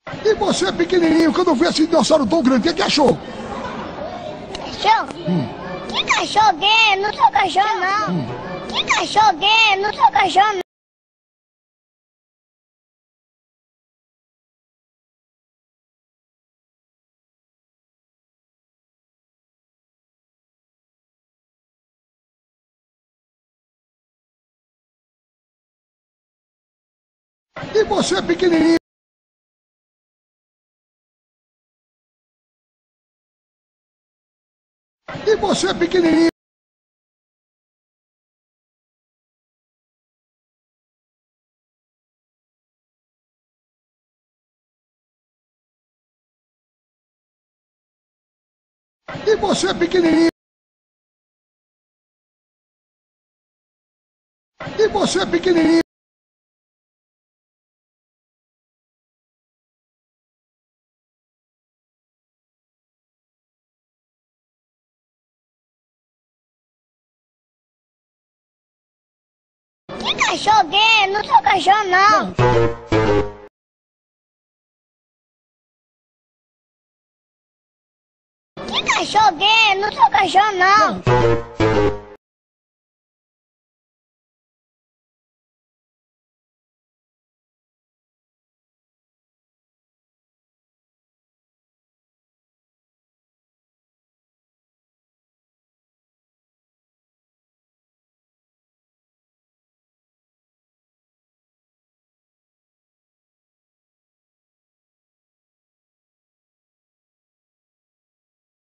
E você, pequenininho, quando vê esse dinossauro tão grande, o que achou? Cachorro? Que cachorro gay? Não sou cachorro, não. Que cachorro gay? Não sou cachorro, não. E você, pequenininho? E você, pequenininho? E você, pequenininho? E você, pequenininho? Que cachorro gay? Não sou cachorro, não. Que cachorro gay? Não sou cachorro, não.